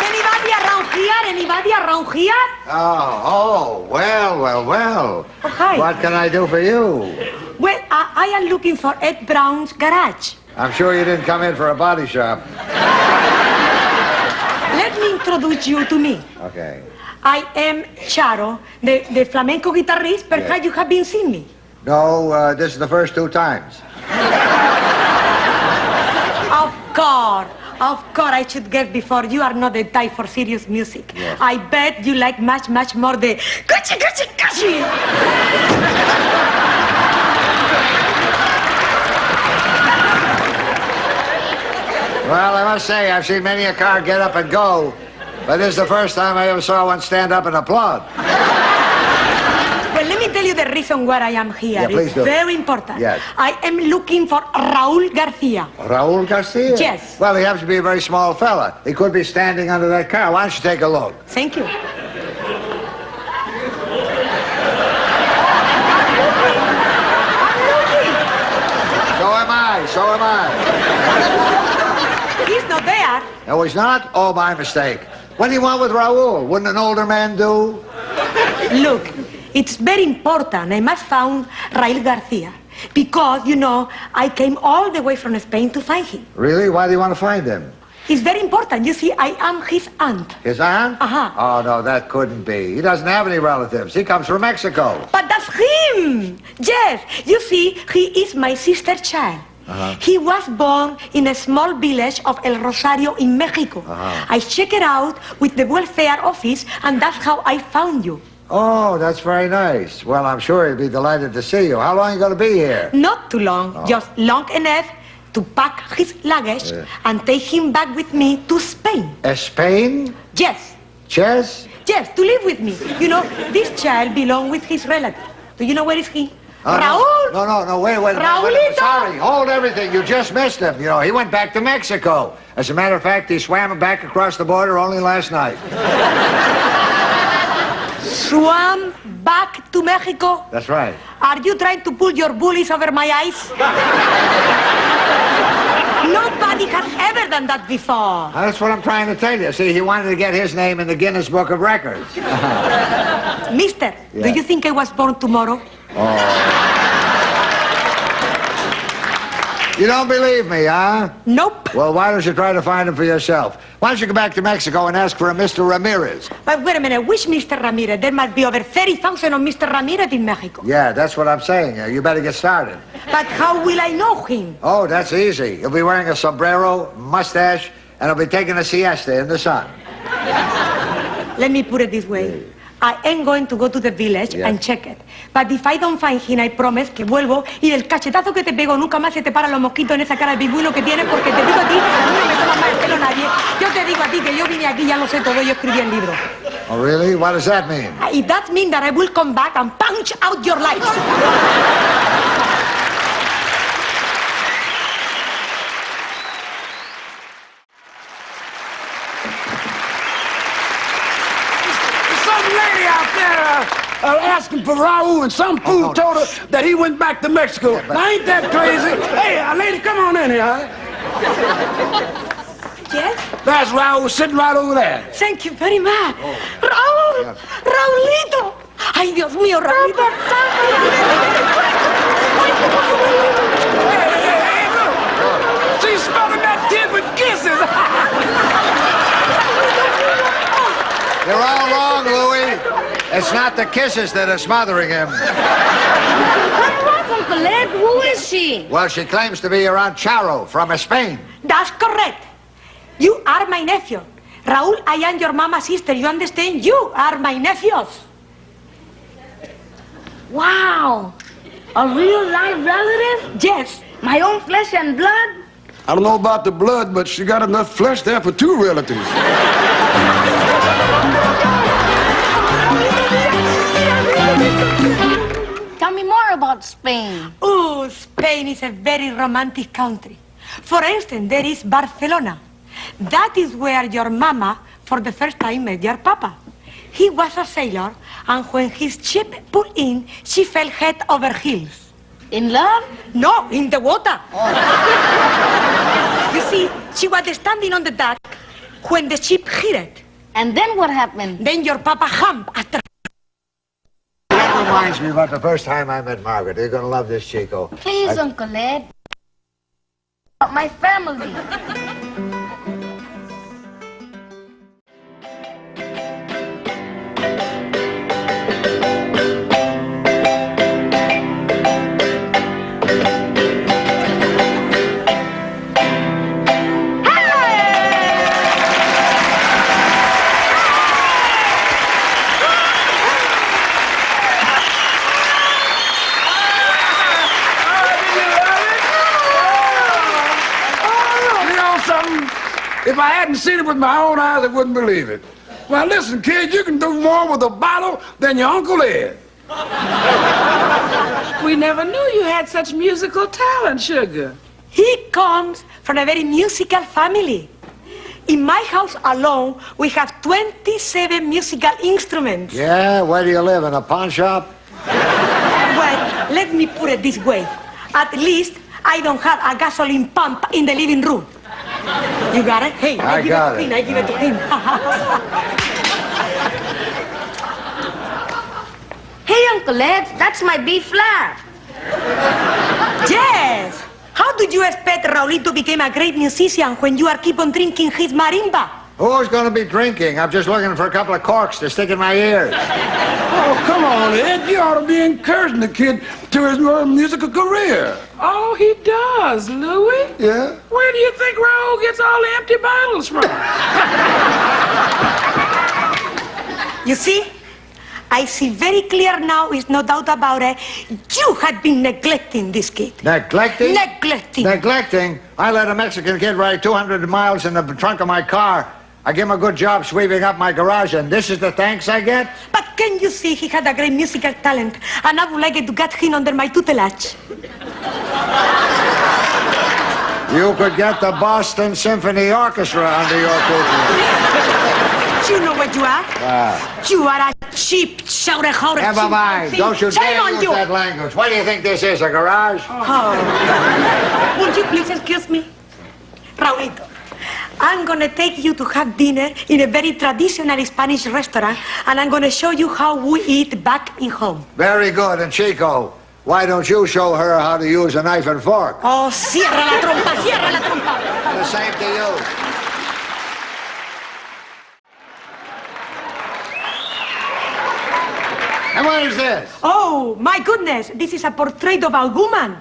Anybody around here? Anybody around here? Well. Oh, hi. What can I do for you? Well, I am looking for Ed Brown's garage. I'm sure you didn't come in for a body shop. Let me introduce you to me. Okay. I am Charo, the flamenco guitarist. Perhaps you have been seeing me. No, this is the first 2 times. Of course, I should guess before you are not the type for serious music. Yes. I bet you like much more the gucci. Well, I must say, I've seen many a car get up and go, but this is the first time I ever saw one stand up and applaud. Well, let me tell you the reason why I am here. Yeah, please it's do. very important. Yes. I am looking for Raul Garcia. Raul Garcia? Yes. Well, he happens to be a very small fella. He could be standing under that car. Why don't you take a look? Thank you. So am I. He's not there. No, he's not? Oh, my mistake. What do you want with Raul? Wouldn't an older man do? Look, it's very important. I must find Raul Garcia. Because, you know, I came all the way from Spain to find him. Really? Why do you want to find him? It's very important. You see, I am his aunt. His aunt? Uh-huh. Oh, no, that couldn't be. He doesn't have any relatives. He comes from Mexico. But that's him. Yes. You see, he is my sister's child. Uh-huh. He was born in a small village of El Rosario in Mexico. Uh-huh. I checked it out with the welfare office, and that's how I found you. Oh, that's very nice. Well, I'm sure he'd be delighted to see you. How long are you going to be here? Not too long, just long enough to pack his luggage and take him back with me to Spain. Spain? Yes. Chess? Yes, to live with me. You know, this child belongs with his relative. Do you know where is he? Oh, Raul? No, wait. Raulito? Sorry, hold everything. You just missed him. You know, he went back to Mexico. As a matter of fact, he swam back across the border only last night. Swam back to Mexico? That's right. Are you trying to pull your bullies over my eyes? Nobody has ever done that before. That's what I'm trying to tell you. See, he wanted to get his name in the Guinness Book of Records. Mister, do you think I was born tomorrow? You don't believe me, huh? Nope. Well, why don't you try to find him for yourself? Why don't you go back to Mexico and ask for a Mr. Ramirez? But wait a minute, which Mr. Ramirez? There must be over 30,000 of Mr. Ramirez in Mexico. Yeah, that's what I'm saying. You better get started. But how will I know him? Oh, that's easy. He'll be wearing a sombrero, mustache, and he'll be taking a siesta in the sun. Let me put it this way. I am going to go to the village and check it. But if I don't find him, I promise que vuelvo y del cachetazo que te pego nunca más se te paran los mosquitos en esa cara de pingüino que tienes porque te digo a ti, a mí no me toma más el pelo nadie. Yo te digo a ti que yo vine aquí, ya lo sé todo, yo escribí el libro. Oh, really? What does that mean? If that means that I will come back and punch out your lights. Asking for Raul, and some fool told her that he went back to Mexico. Now, ain't that crazy? Hey, lady, come on in here, honey. Yes? That's Raul sitting right over there. Thank you very much. Raúl, Raulito. Ay, Dios mío, Raulito. Hey, look. She's smelling that kid with kisses. You're all wrong, Louie. It's not the kisses that are smothering him. What was Uncle Ed? Who is she? Well, she claims to be your Aunt Charo from Spain. That's correct. You are my nephew. Raúl, I am your mama's sister. You understand? You are my nephews. Wow. A real life relative? Yes. My own flesh and blood? I don't know about the blood, but she got enough flesh there for 2 relatives. Tell me more about Spain. Oh, Spain is a very romantic country. For instance, there is Barcelona. That is where your mama, for the first time, met your papa. He was a sailor, and when his ship pulled in, she fell head over heels. In love? No, in the water. You see, she was standing on the deck, when the ship hit it. And then what happened? Then your papa humped after. That reminds me about the first time I met Margaret. You're going to love this, Chico. Please, Uncle Ed. About my family. If I hadn't seen it with my own eyes, I wouldn't believe it. Well, listen, kid, you can do more with a bottle than your Uncle Ed. We never knew you had such musical talent, Sugar. He comes from a very musical family. In my house alone, we have 27 musical instruments. Yeah? Where do you live? In a pawn shop? Well, let me put it this way. At least I don't have a gasoline pump in the living room. You got it? Hey, I give got it to it. him. I give it to him. Hey, Uncle Ed, that's my B flat. Yes. How do you expect Raulito to become a great musician when you are keep on drinking his marimba? Who's going to be drinking? I'm just looking for a couple of corks to stick in my ears. Oh, come on, Ed. You ought to be encouraging the kid to his musical career. Oh, he does, Louis. Yeah? Where do you think Raoul gets all the empty bottles from? You see? I see very clear now, is no doubt about it. You had been neglecting this kid. Neglecting? Neglecting. Neglecting? I let a Mexican kid ride 200 miles in the trunk of my car. I give him a good job sweeping up my garage, and this is the thanks I get? But can you see he had a great musical talent, and I would like to get him under my tutelage. You could get the Boston Symphony Orchestra under your tutelage. You know what you are? You are a cheap, shouter-houder. Never mind. Don't you Shame dare on use you. that language. What do you think this is, a garage? Oh. Would you please excuse me? Raulito, I'm going to take you to have dinner in a very traditional Spanish restaurant, and I'm going to show you how we eat back in home. Very good. And Chico, why don't you show her how to use a knife and fork? Oh, cierra la trompa, cierra la trompa. The same to you. And what is this? Oh, my goodness, this is a portrait of a woman.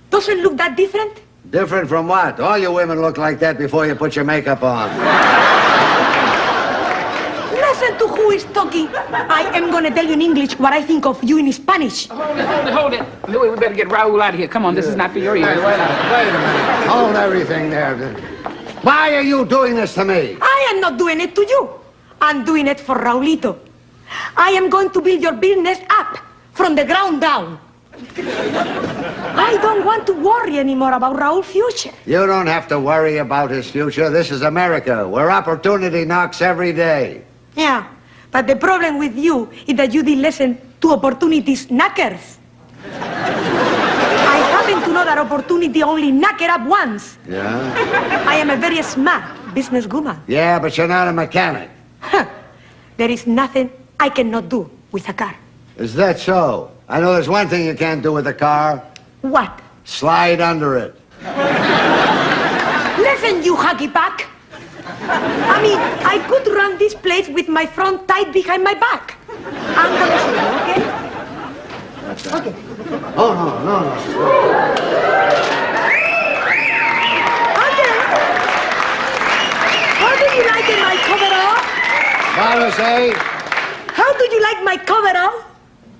Doesn't look that different? Different from what? All you women look like that before you put your makeup on. Listen to who is talking. I am going to tell you in English what I think of you in Spanish. Hold it. Louis, we better get Raoul out of here. Come on, this is not for your ears. Wait a minute. Hold everything there. Why are you doing this to me? I am not doing it to you. I'm doing it for Raulito. I am going to build your business up from the ground down. I don't want to worry anymore about Raul's future. You don't have to worry about his future. This is America, where opportunity knocks every day. Yeah, but the problem with you is that you didn't listen to opportunity's knockers. I happen to know that opportunity only knocked it up once. Yeah? I am a very smart businesswoman. Yeah, but you're not a mechanic. Huh. There is nothing I cannot do with a car. Is that so? I know there's one thing you can't do with a car. What? Slide under it. Listen, you huggy back. I mean, I could run this place with my front tied behind my back. I'm gonna show you, okay? Okay. Oh, no. Okay. How do you like my coverall? What do you say? How do you like my coverall?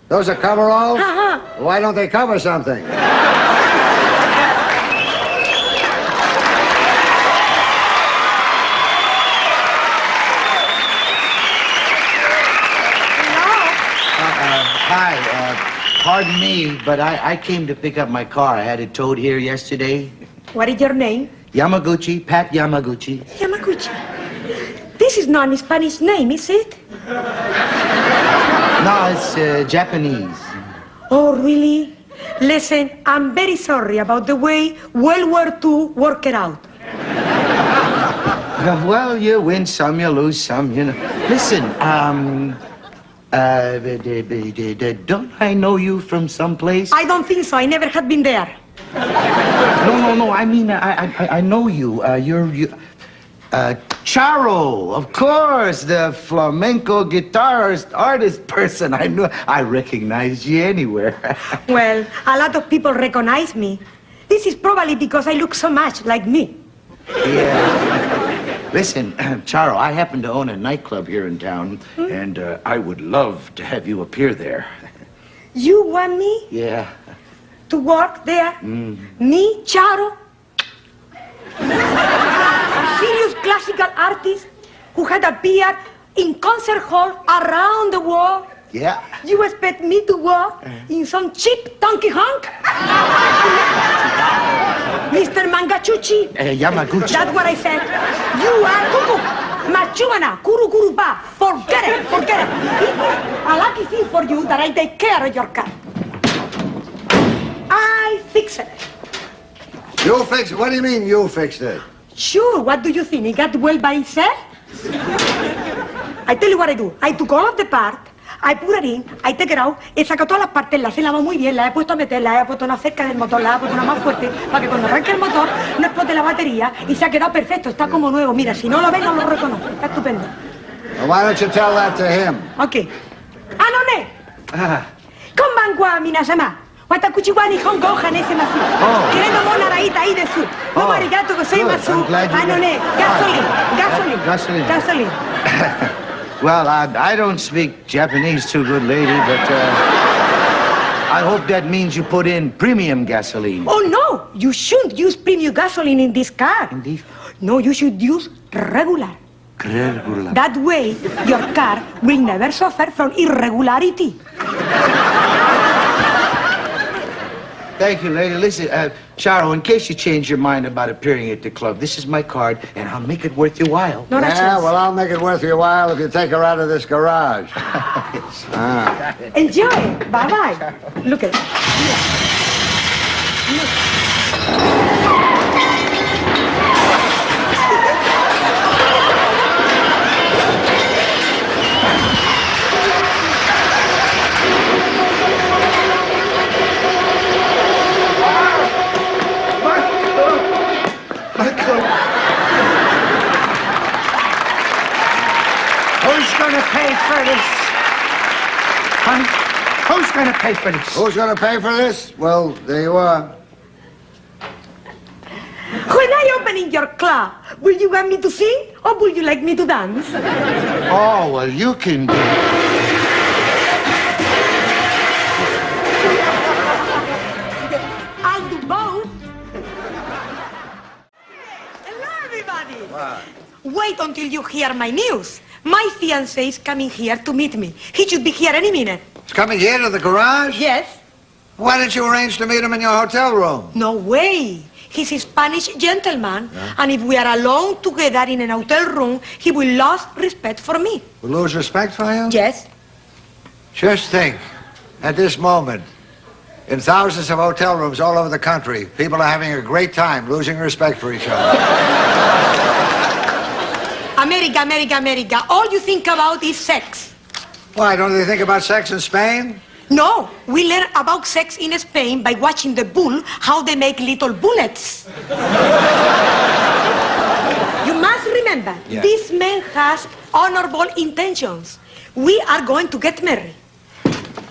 Those are coveralls? Uh-huh. Why don't they cover something? Hi, pardon me, but I came to pick up my car. I had it towed here yesterday. What is your name? Yamaguchi, Pat Yamaguchi. Yamaguchi. This is not a Spanish name, is it? No, it's Japanese. Oh, really? Listen, I'm very sorry about the way World War II worked it out. Well, you win some, you lose some, you know. Listen, don't I know you from someplace? I don't think so. I never had been there. No. I mean, I know you. Charo, of course, the flamenco guitarist, artist person. I recognized you anywhere. Well, a lot of people recognize me. This is probably because I look so much like me. Yeah. Listen, Charo, I happen to own a nightclub here in town, and I would love to have you appear there. You want me Yeah. to work there? Me, Charo? A serious classical artist who had appeared in concert hall around the world? Yeah. You expect me to work in some cheap donkey honk? Mr. Mangachuchi? Yamaguchi. That's what I said. You are cuckoo. Machumana, kuru kuru ba. Forget it. It is a lucky thing for you that I take care of your car. I fix it. You fixed it? What do you mean you fixed it? Sure, what do you think? It got well by itself? I tell you what I do. I took all of the part, I put it in, I take it out, he sacado todas las partes, las he lavado muy bien, las he puesto a meter, las he puesto una cerca del motor, las he puesto una más fuerte, para que cuando arranque el motor no explote la batería y se ha quedado perfecto, está como nuevo. Mira, si no lo ves, no lo reconoce, está estupendo. Well, why don't you tell that to him? Ok. Anone! Konbanwa, minasama. Watakuchiwa ni Hong Kong, hanese masu. Querendo mona raíta ahí de su. No arigato que soy masu. Anone, gasoline. Well, I don't speak Japanese too good, lady, but I hope that means you put in premium gasoline. Oh, no! You shouldn't use premium gasoline in this car. Indeed. No, you should use regular. Regular. That way, your car will never suffer from irregularity. Thank you, lady. Listen, Charo, in case you change your mind about appearing at the club, this is my card, and I'll make it worth your while. Not a Yeah, chance. well, I'll make it worth your while if you take her out of this garage. Enjoy. Bye-bye. Look at it. Who's gonna pay for this? Honey, who's gonna pay for this? Who's going to pay for this? Well, there you are. When I open in your club, will you want me to sing or will you like me to dance? Oh, well, you can do it. I'll do both. Hello, everybody. What? Wait until you hear my news. My fiancé is coming here to meet me. He should be here any minute. He's coming here to the garage? Yes? Why didn't you arrange to meet him in your hotel room? No way. He's a Spanish gentleman, and if we are alone together in an hotel room, he will lose respect for me. Will lose respect for you? Yes? Just think, at this moment, in thousands of hotel rooms all over the country, people are having a great time losing respect for each other. America. All you think about is sex. Why, don't they think about sex in Spain? No, we learn about sex in Spain by watching the bull, how they make little bullets. You must remember, Yeah. this man has honorable intentions. We are going to get married.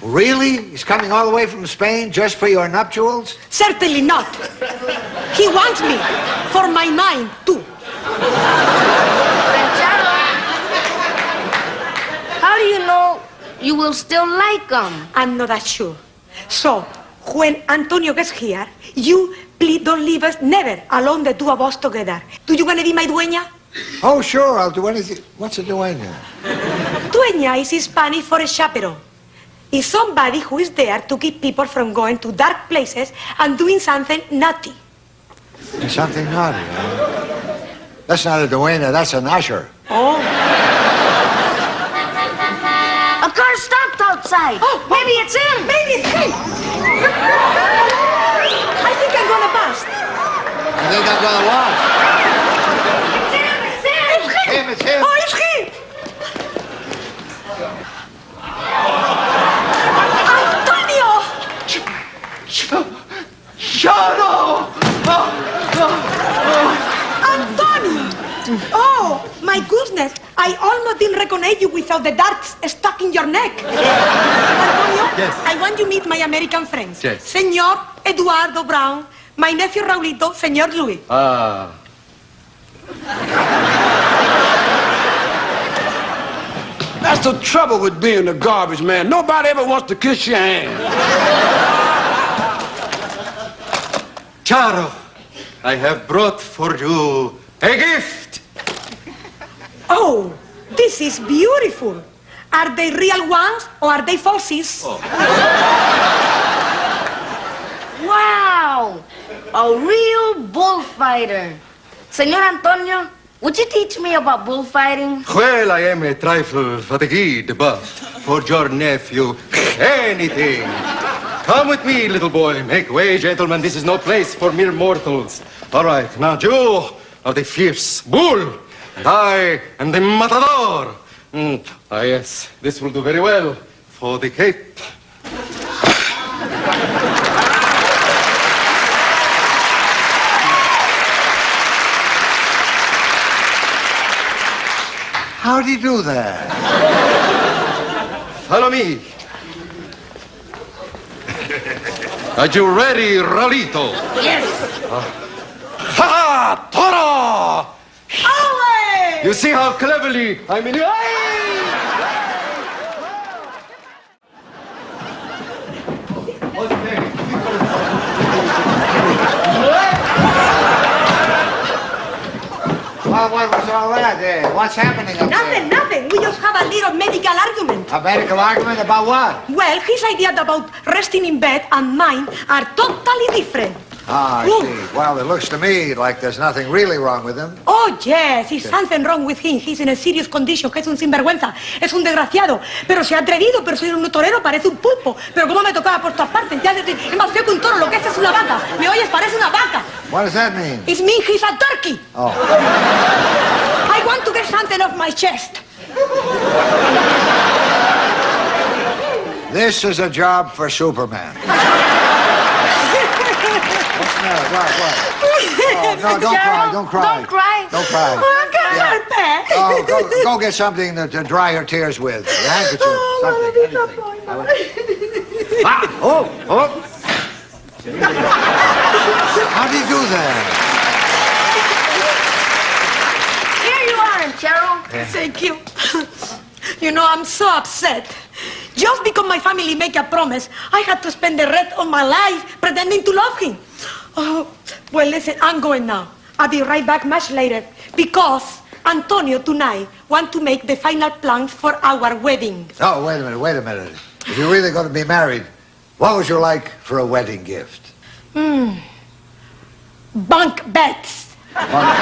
Really? He's coming all the way from Spain just for your nuptials? Certainly not. He wants me for my mind, too. How do you know you will still like him? I'm not that sure. So, when Antonio gets here, you please don't leave us never alone, the two of us together. Do you want to be my dueña? Oh, sure, I'll do anything. What's a dueña? Dueña is Spanish for a chaperone. It's somebody who is there to keep people from going to dark places and doing something naughty. Something naughty, huh? That's not a dueña, that's an usher. Oh. A car stopped outside. Oh, Maybe it's him. Maybe it's him. I think I'm gonna bust. I think I'm gonna watch. It's him. it's him. Oh, it's him! Antonio! Charo! Antonio! Oh, my goodness. I almost didn't recognize you without the darts stuck in your neck. Antonio, Yes. I want you to meet my American friends. Yes. Señor Eduardo Brown, my nephew Raulito, Señor Luis. Ah. That's the trouble with being a garbage man. Nobody ever wants to kiss your hand. Charo, I have brought for you a gift. Oh, this is beautiful. Are they real ones or are they falsies? Oh. Wow! A real bullfighter. Senor Antonio, would you teach me about bullfighting? Well, I am a trifle fatigued, but for your nephew, anything. Come with me, little boy. Make way, gentlemen. This is no place for mere mortals. All right, now you are the fierce bull, and I am the matador. Ah, yes, this will do very well for the cape. How do you do that? Follow me. Are you ready, Raulito? Yes. Ha! Toro! Away! You see how cleverly I'm in. Well, what was all that there? What's happening up Nothing, there? nothing. We just have a little medical argument. A medical argument about what? Well, his idea about resting in bed and mine are totally different. Ah, I see. Well, it looks to me like there's nothing really wrong with him. Oh, yes, there's something wrong with him. He's in a serious condition. Que es un sinvergüenza. Es un desgraciado. Pero se ha atrevido, pero soy un torero, parece un pulpo. Pero cómo me tocaba por todas partes. Ya es más feo que un toro. Lo que es una vaca. ¿Me oyes? Parece una vaca. What does that mean? It means he's a turkey. Oh. I want to get something off my chest. This is a job for Superman. What's the matter? What? Oh, no, don't cry, don't cry. Don't cry. Don't cry. Oh, I can't help it. Oh, go get something to dry your tears with. A handkerchief, something, anything. Oh. How do you do that? Here you are, Charo. Thank you. You know, I'm so upset. Just because my family make a promise, I had to spend the rest of my life pretending to love him. Oh, well, listen, I'm going now. I'll be right back much later because Antonio tonight want to make the final plans for our wedding. Oh, wait a minute. If you're really going to be married, what would you like for a wedding gift? Bunk beds. Bunk